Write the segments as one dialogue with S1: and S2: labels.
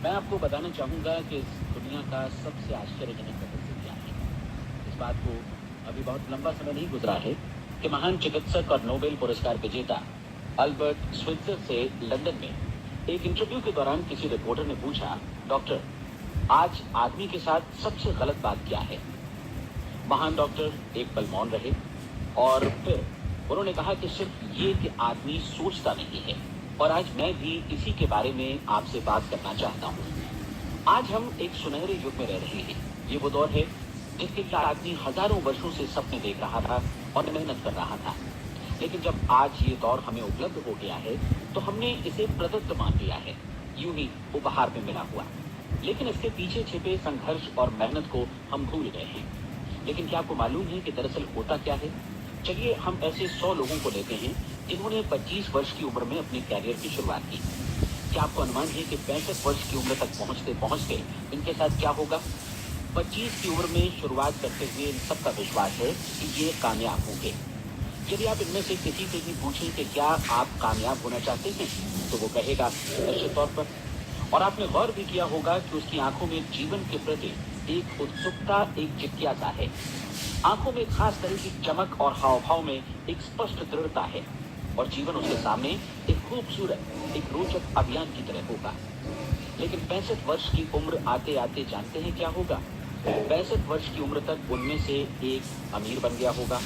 S1: मैं आपको बताना चाहूँगा कि इस दुनिया का सबसे आश्चर्यजनक रहस्य क्या है। इस बात को अभी बहुत लंबा समय नहीं गुजरा है कि महान चिकित्सक और नोबेल पुरस्कार विजेता अल्बर्ट स्विट्जर से लंदन में एक इंटरव्यू के दौरान किसी रिपोर्टर ने पूछा, डॉक्टर, आज आदमी के साथ सबसे गलत बात क्या है। महान डॉक्टर एक पल मौन रहे और फिर उन्होंने कहा कि सिर्फ ये कि आदमी सोचता नहीं है। और आज मैं भी इसी के बारे में आपसे बात करना चाहता हूँ। आज हम एक सुनहरे युग में रह रहे हैं। ये वो दौर है जिसके लिए आदमी हजारों वर्षों से सपने देख रहा था और मेहनत कर रहा था। लेकिन जब आज ये दौर हमें उपलब्ध हो गया है तो हमने इसे प्रदत्त मान लिया है, यूं ही उपहार में मिला हुआ। लेकिन इसके पीछे छिपे संघर्ष और मेहनत को हम भूल गए हैं। लेकिन क्या आपको मालूम है कि दरअसल होता क्या है? चलिए हम ऐसे 100 लोगों को लेते हैं जिन्होंने 25 वर्ष की उम्र में अपने कैरियर की शुरुआत की। क्या आपको अनुमान है कि 65 वर्ष की उम्र तक पहुंचते पहुंचते इनके साथ क्या होगा? 25 की उम्र में शुरुआत करते हुए इन सबका विश्वास है कि ये कामयाब होंगे। यदि आप इनमें से किसी से भी पूछें कि क्या आप कामयाब होना चाहते हैं तो वो कहेगा निश्चित तौर पर। और आपने गौर भी किया होगा कि उसकी आंखों में जीवन के प्रति एक उत्सुकता, एक जिज्ञासा है। आंखों में खास तरह की चमक और हाव भाव में एक स्पष्ट दृढ़ता है और जीवन उसके सामने एक खूबसूरत, एक रोचक अभियान की तरह होगा। लेकिन 65 वर्ष की उम्र आते आते जानते हैं क्या होगा? 65 वर्ष की उम्र तक उनमें से एक अमीर बन गया होगा,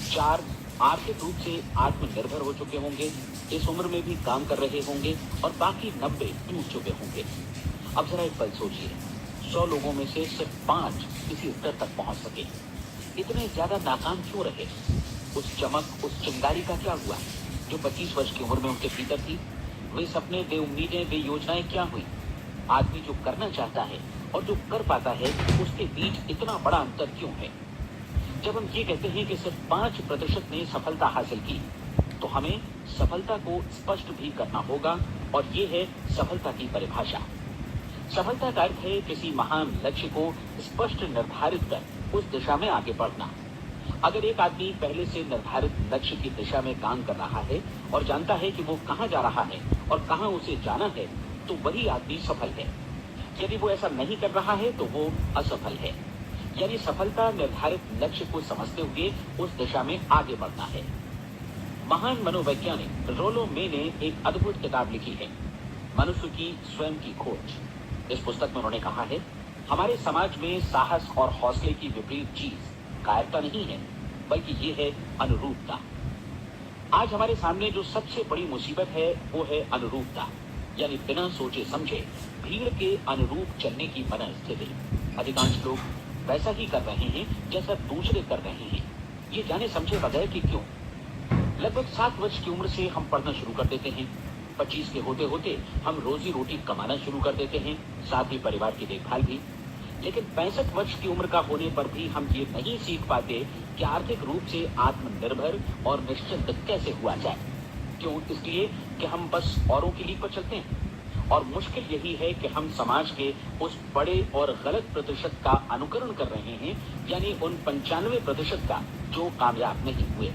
S1: 4 आर्थिक रूप से आत्मनिर्भर हो चुके होंगे, इस उम्र में भी काम कर रहे होंगे और बाकी 90 टूट चुके होंगे। अब जरा एक पल सोचिए, 100 लोगों में से सिर्फ 5 किसी स्तर तक पहुंच सके। इतने ज्यादा नाकाम क्यों रहे? उस चमक, उस चिंगारी का क्या हुआ जो 25 वर्ष की उम्र में उनके भीतर थी? वे सपने, वे उम्मीदें, वे योजनाएं क्या हुई? आदमी जो करना चाहता है और जो कर पाता है उसके बीच इतना बड़ा अंतर क्यों है? जब हम ये कहते हैं कि सिर्फ 5% ने सफलता हासिल की तो हमें सफलता को स्पष्ट भी करना होगा और ये है सफलता की परिभाषा। सफलता का अर्थ है किसी महान लक्ष्य को स्पष्ट निर्धारित कर उस दिशा में आगे बढ़ना। अगर एक आदमी पहले से निर्धारित लक्ष्य की दिशा में काम कर रहा है और जानता है कि वो कहाँ जा रहा है और कहाँ उसे जाना है तो वही आदमी सफल है। यदि वो ऐसा नहीं कर रहा है तो वो असफल है। यानी सफलता निर्धारित लक्ष्य को समझते हुए उस दिशा में आगे बढ़ना है। महान मनोवैज्ञानिक रोलो मे ने एक अद्भुत किताब लिखी है, मनुष्य की स्वयं की खोज। इस पुस्तक में उन्होंने कहा है, हमारे समाज में साहस और हौसले की विपरीत चीज कायरता नहीं है, बल्कि ये है अनुरूपता। आज हमारे सामने जो सबसे बड़ी मुसीबत है वो है अनुरूपता, यानी बिना सोचे समझे भीड़ के अनुरूप चलने की मनस्थिति। अधिकांश लोग वैसा ही कर रहे हैं जैसा दूसरे कर रहे हैं, ये जाने समझे बगैर कि क्यों। लगभग 7 वर्ष की उम्र से हम पढ़ना शुरू कर देते हैं, 25 के होते होते हम रोजी रोटी कमाना शुरू कर देते हैं, साथ ही परिवार की देखभाल भी। लेकिन 65 वर्ष की उम्र का होने पर भी हम ये नहीं सीख पाते कि आर्थिक रूप से आत्मनिर्भर और निश्चिंत कैसे हुआ जाए। क्यों? इसलिए कि हम बस औरों की लीक पर चलते हैं। और मुश्किल यही है कि हम समाज के उस बड़े और गलत प्रतिशत का अनुकरण कर रहे हैं, यानी उन 95% का जो कामयाब नहीं हुए।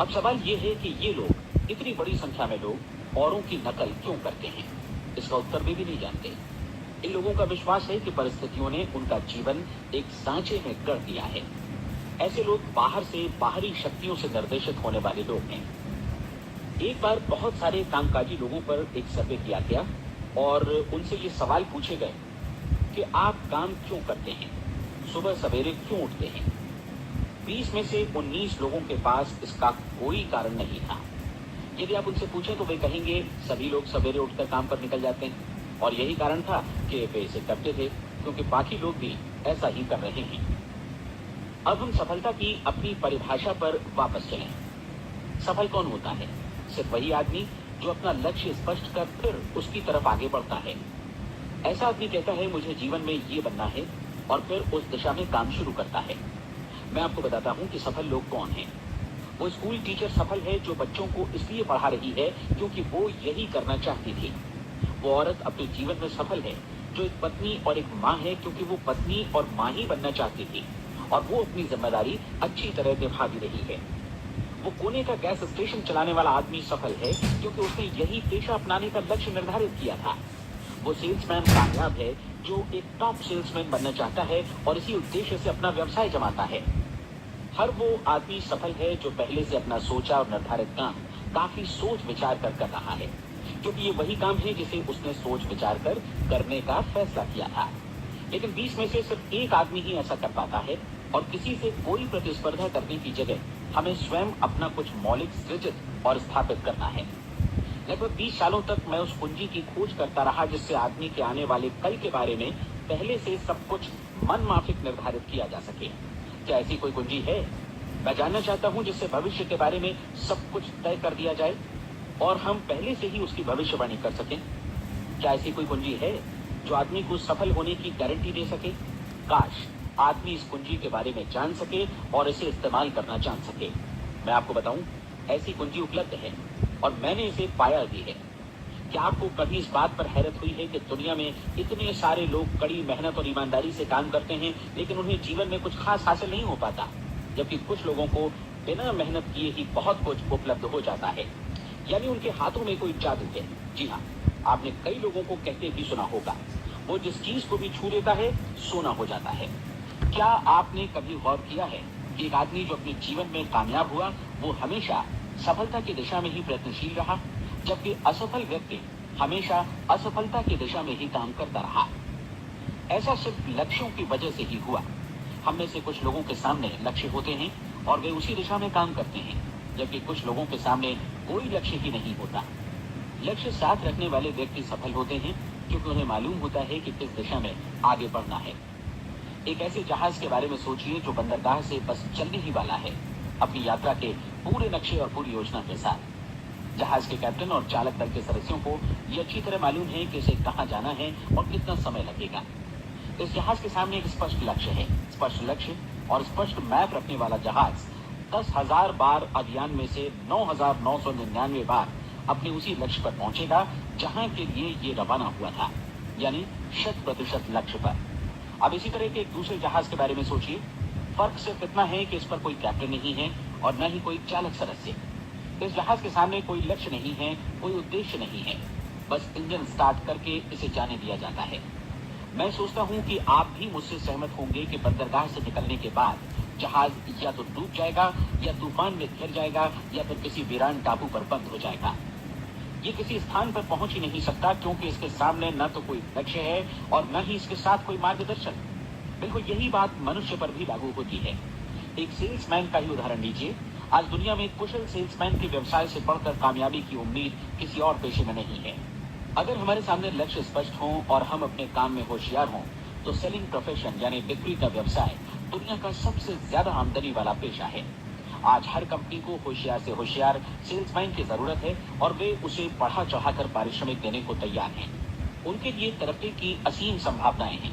S1: अब सवाल ये है कि ये लोग, इतनी बड़ी संख्या में लोग औरों की नकल क्यों करते हैं? इसका उत्तर भी नहीं जानते। इन लोगों का विश्वास है कि परिस्थितियों ने उनका जीवन एक सांचे में गढ़ दिया है। ऐसे लोग बाहर से बाहरी शक्तियों से निर्देशित होने वाले लोग हैं। एक बार बहुत सारे कामकाजी लोगों पर एक सर्वे किया गया और उनसे ये सवाल पूछे गए कि आप काम क्यों करते हैं, सुबह सवेरे क्यों उठते हैं। 20 में से 19 लोगों के पास इसका कोई कारण नहीं था। यदि आप उनसे पूछें तो वे कहेंगे सभी लोग सवेरे उठकर काम पर निकल जाते हैं और यही कारण था कि वे इसे करते थे क्योंकि बाकी लोग भी ऐसा ही कर रहे हैं। अब हम सफलता की अपनी परिभाषा पर वापस चलें। सफल कौन होता है? सिर्फ वही आदमी जो अपना लक्ष्य स्पष्ट कर फिर उसकी तरफ आगे बढ़ता है। ऐसा आदमी कहता है मुझे जीवन में ये बनना है और फिर उस दिशा में काम शुरू करता है। मैं आपको बताता हूँ कि सफल लोग कौन हैं। वो स्कूल टीचर सफल है जो बच्चों को इसलिए पढ़ा रही है क्योंकि वो यही करना चाहती थी। वो औरत अपने जीवन में सफल है जो एक पत्नी और एक माँ है क्योंकि वो पत्नी और माँ ही बनना चाहती थी और वो अपनी जिम्मेदारी अच्छी तरह निभा भी रही है। वो कोने का गैस स्टेशन चलाने वाला आदमी सफल है क्योंकि उसने यही पेशा अपनाने का लक्ष्य निर्धारित किया था। वो सेल्समैन कामयाब है जो एक टॉप सेल्समैन बनना चाहता है और इसी उद्देश्य से अपना व्यवसाय जमाता है। हर वो आदमी सफल है जो पहले से अपना सोचा और निर्धारित काम काफी सोच विचार कर रहा है, क्योंकि ये वही काम है जिसे उसने सोच विचार कर करने का फैसला किया था। लेकिन 20 में से सिर्फ एक आदमी ही ऐसा कर पाता है, और किसी से कोई प्रतिस्पर्धा करने की जगह हमें स्वयं अपना कुछ मौलिक सृजित और स्थापित करना है। लगभग 20 सालों तक मैं उस कुंजी की खोज करता रहा जिससे आदमी के आने वाले कल के बारे में पहले से सब कुछ मन माफिक निर्धारित किया जा सके। क्या ऐसी कोई कुंजी है? मैं जानना चाहता हूं जिससे भविष्य के बारे में सब कुछ तय कर दिया जाए और हम पहले से ही उसकी भविष्यवाणी कर सकें। क्या ऐसी कोई कुंजी है जो आदमी को सफल होने की गारंटी दे सके? काश आदमी इस कुंजी के बारे में जान सके और इसे इस्तेमाल करना जान सके। मैं आपको बताऊं, ऐसी कुंजी उपलब्ध है और मैंने इसे पाया भी है। क्या आपको कभी इस बात पर हैरत हुई है कि दुनिया में इतने सारे लोग कड़ी मेहनत और ईमानदारी से काम करते हैं, लेकिन उन्हें जीवन में कुछ खास हासिल नहीं हो पाता, जबकि कुछ लोगों को बिना मेहनत किए ही बहुत कुछ उपलब्ध हो जाता है। यानी उनके हाथों में कोई जादू है। जी हाँ, आपने कई लोगों को कहते भी सुना होगा, वो जिस चीज को भी छू लेता है सोना हो जाता है। क्या आपने कभी गौर किया है कि एक आदमी जो अपने जीवन में कामयाब हुआ वो हमेशा सफलता की दिशा में ही प्रयत्नशील रहा, जबकि असफल व्यक्ति हमेशा असफलता की दिशा में ही काम करता रहा? ऐसा सिर्फ लक्ष्यों की वजह से ही हुआ। हम में से कुछ लोगों के सामने लक्ष्य होते हैं और वे उसी दिशा में काम करते हैं, जबकि कुछ लोगों के सामने कोई लक्ष्य ही नहीं होता। लक्ष्य साथ रखने वाले व्यक्ति सफल होते हैं क्योंकि उन्हें मालूम होता है कि किस दिशा में आगे बढ़ना है। एक ऐसे जहाज के बारे में सोचिए जो बंदरगाह से बस चलने ही वाला है, अपनी यात्रा के पूरे नक्शे और पूरी योजना के साथ। जहाज के कैप्टन और चालक दल के सदस्यों को यह अच्छी तरह मालूम है कि इसे कहां जाना है और कितना समय लगेगा। इस जहाज के सामने एक स्पष्ट लक्ष्य है। स्पष्ट लक्ष्य और स्पष्ट मैप रखने वाला जहाज 10,000 बार अभियान में से 9,999 बार अपने उसी लक्ष्य पर पहुंचेगा जहां के लिए ये रवाना हुआ था, यानी 100% लक्ष्य पर। अब इसी तरह के एक दूसरे जहाज के बारे में सोचिए। फर्क सिर्फ इतना है कि इस पर कोई कैप्टन नहीं है और न ही कोई चालक सदस्य। इस जहाज के सामने कोई लक्ष्य नहीं है, कोई उद्देश्य नहीं है, बस इंजन स्टार्ट करके इसे जाने दिया जाता है। मैं सोचता हूं कि आप भी मुझसे सहमत होंगे कि बंदरगाह से निकलने के बाद जहाज या तो डूब जाएगा या तूफान में घिर जाएगा या फिर किसी वीरान टापू पर बंद हो जाएगा। ये किसी स्थान पर पहुंच ही नहीं सकता क्योंकि इसके सामने न तो कोई लक्ष्य है और न ही इसके साथ कोई मार्गदर्शन। बिल्कुल यही बात मनुष्य पर भी लागू होती है। एक सेल्समैन का ही उदाहरण लीजिए। आज दुनिया में कुशल सेल्समैन के व्यवसाय से बढ़कर कामयाबी की उम्मीद किसी और पेशे में नहीं है। अगर हमारे सामने लक्ष्य स्पष्ट हो और हम अपने काम में होशियार हों तो सेलिंग प्रोफेशन यानी बिक्री का व्यवसाय दुनिया का सबसे ज्यादा आमदनी वाला पेशा है। आज हर कंपनी को होशियार से होशियार सेल्समैन की जरूरत है और वे उसे बढ़ा चढ़ाकर पारिश्रमिक देने को तैयार हैं। उनके लिए तरक्की की असीम संभावनाएं हैं,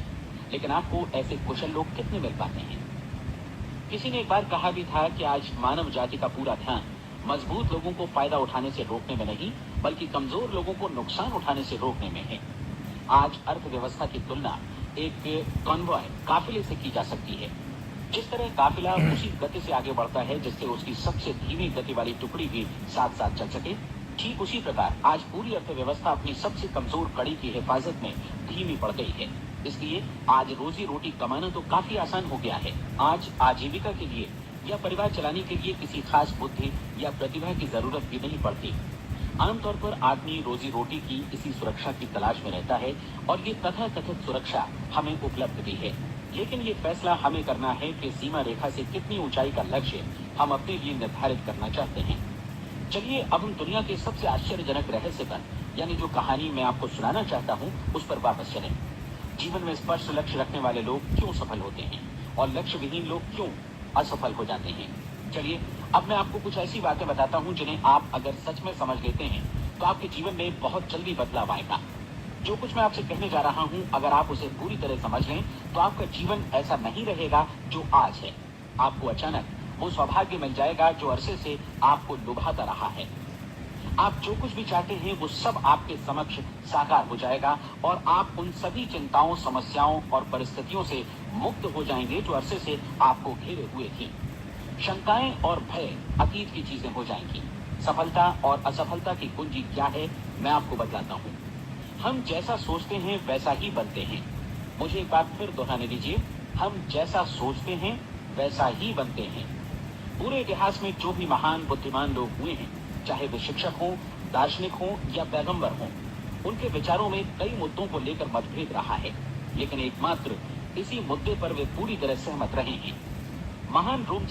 S1: लेकिन आपको ऐसे कुशल लोग कितने मिल पाते हैं? किसी ने एक बार कहा भी था कि आज मानव जाति का पूरा ध्यान मजबूत लोगों को फायदा उठाने से रोकने में नहीं, बल्कि कमजोर लोगों को नुकसान उठाने से रोकने में है। आज अर्थव्यवस्था की तुलना एक कॉन्वॉय काफिले से की जा सकती है। जिस तरह काफिला उसी गति से आगे बढ़ता है जिससे उसकी सबसे धीमी गति वाली टुकड़ी भी साथ साथ चल सके, ठीक उसी प्रकार आज पूरी अर्थव्यवस्था अपनी सबसे कमजोर कड़ी की हिफाजत में धीमी पड़ गई है। इसलिए आज रोजी रोटी कमाना तो काफी आसान हो गया है। आज आजीविका के लिए या परिवार चलाने के लिए किसी खास बुद्धि या प्रतिभा की जरूरत भी नहीं पड़ती। आमतौर पर आदमी रोजी रोटी की इसी सुरक्षा की तलाश में रहता है और ये तथाकथित सुरक्षा हमें उपलब्ध भी है। लेकिन ये फैसला हमें करना है कि सीमा रेखा से कितनी ऊंचाई का लक्ष्य हम अपने लिए निर्धारित करना चाहते हैं। चलिए अब हम दुनिया के सबसे आश्चर्यजनक रहस्य पर, यानी जो कहानी मैं आपको सुनाना चाहता हूँ, उस पर वापस चलें। जीवन में स्पष्ट लक्ष्य रखने वाले लोग क्यों सफल होते हैं और लक्ष्य विहीन लोग क्यों असफल हो जाते हैं? चलिए अब मैं आपको कुछ ऐसी बातें बताता हूं जिन्हें आप अगर सच में समझ लेते हैं तो आपके जीवन में बहुत जल्दी बदलाव आएगा। जो कुछ मैं आपसे कहने जा रहा हूं, अगर आप उसे पूरी तरह समझ लें तो आपका जीवन ऐसा नहीं रहेगा जो आज है। आपको अचानक वो सौभाग्य मिल जाएगा जो अरसे से आपको लुभाता रहा है। आप जो कुछ भी चाहते हैं वो सब आपके समक्ष साकार हो जाएगा और आप उन सभी चिंताओं, समस्याओं और परिस्थितियों से मुक्त हो जाएंगे जो अरसे से आपको घेरे हुए थी। शंकाएं और भय अतीत की चीजें हो जाएंगी। सफलता और असफलता की कुंजी क्या है, मैं आपको बतलाता हूँ। हम जैसा सोचते हैं वैसा ही बनते हैं। मुझे एक बात फिर दोहराने दीजिए, हम जैसा सोचते हैं वैसा ही बनते हैं। पूरे इतिहास में जो भी महान बुद्धिमान लोग हुए हैं, चाहे वे शिक्षक हों, दार्शनिक हों या पैगंबर हों, उनके विचारों में कई मुद्दों को लेकर मतभेद रहा है, लेकिन एकमात्र इसी मुद्दे पर वे पूरी तरह सहमत रहे हैं। महान रोम